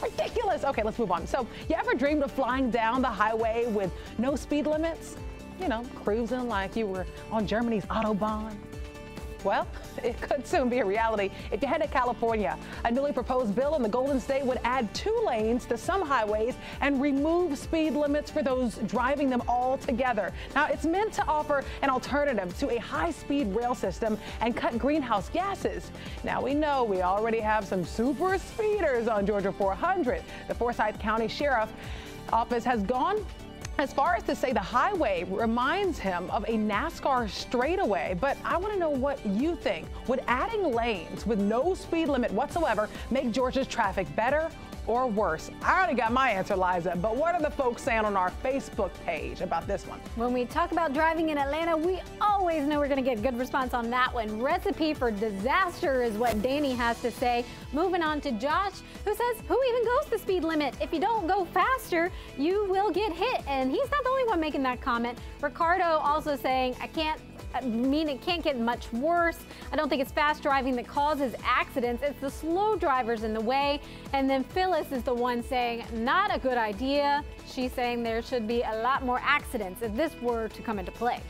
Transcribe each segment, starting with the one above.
Ridiculous. Okay, let's move on. So, you ever dreamed of flying down the highway with no speed limits? You know, cruising like you were on Germany's Autobahn? Well, it could soon be a reality if you head to California. A newly proposed bill in the Golden State would add 2 lanes to some highways and remove speed limits for those driving them all together. Now, it's meant to offer an alternative to a high-speed rail system and cut greenhouse gases. Now, we know we already have some super speeders on Georgia 400. The Forsyth County Sheriff Office has gone as far as to say the highway reminds him of a NASCAR straightaway. But I want to know what you think. Would adding lanes with no speed limit whatsoever make Georgia's traffic better or worse? I already got my answer, Liza, but what are the folks saying on our Facebook page about this one? When we talk about driving in Atlanta, we always know we're going to get good response on that one. Recipe for disaster is what Danny has to say. Moving on to Josh, who says, who even goes the speed limit? If you don't go faster, you will get hit. And he's not the only one making that comment. Ricardo also saying, it can't get much worse. I don't think it's fast driving that causes accidents. It's the slow drivers in the way. And then Phyllis is the one saying, not a good idea. She's saying there should be a lot more accidents if this were to come into play.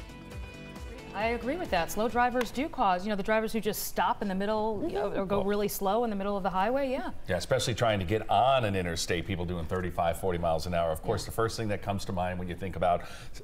I agree with that. Slow drivers do cause, the drivers who just stop in the middle or go really slow in the middle of the highway, yeah. Yeah, especially trying to get on an interstate, people doing 35, 40 miles an hour. Of course, the first thing that comes to mind when you think about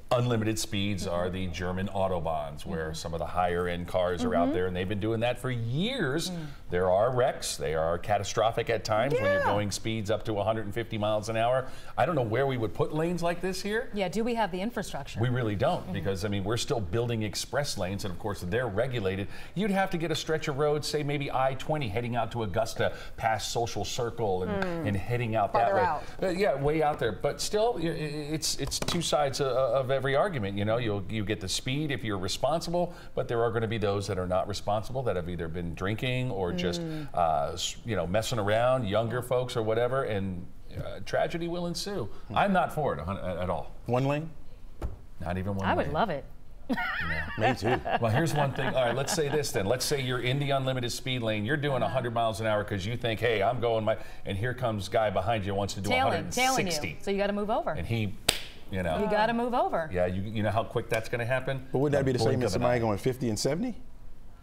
unlimited speeds are the German Autobahns, where some of the higher end cars are out there, and they've been doing that for years. There are wrecks. They are catastrophic at times when you're going speeds up to 150 miles an hour. I don't know where we would put lanes like this here. Yeah, do we have the infrastructure? We really don't, because, I mean, we're still building express lanes, and of course they're regulated. You'd have to get a stretch of road, say maybe I-20 heading out to Augusta past Social Circle and heading out that way. Yeah, way out there. But still, it's two sides of every argument. You get the speed if you're responsible, but there are going to be those that are not responsible, that have either been drinking or just messing around, younger folks or whatever, and tragedy will ensue. I'm not for it at all. One lane? Not even one lane. I would love it. Me too. Well, here's one thing. All right, let's say this then. Let's say you're in the unlimited speed lane. You're doing 100 miles an hour because you think, hey, I'm going and here comes guy behind you wants to do 160. You. So you got to move over. And he, you got to move over. Yeah, you know how quick that's going to happen? But wouldn't that be the same as somebody going 50 and 70?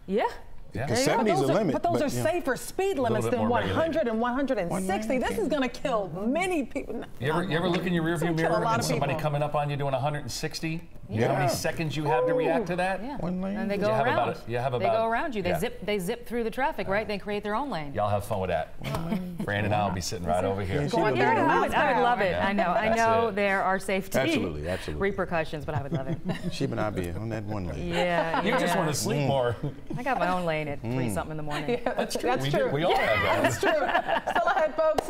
Yeah. Because 70 is a limit. But those are safer speed limits than 100 and 160. This is going to kill many people. You ever look in your rearview mirror and somebody coming up on you doing 160? You know how many seconds you have to react to that? Yeah. One lane. And they go around. They go around you. They zip through the traffic, right? They create their own lane. Y'all have fun with that. Brandon and I will be sitting right over here. I would love it. I know there are safety repercussions, but I would love it. Sheep and I be on that one lane. Yeah. You just want to sleep more. I got my own lane at 3-something in the morning. Yeah, that's true. We all have that. That's true. Still ahead, folks.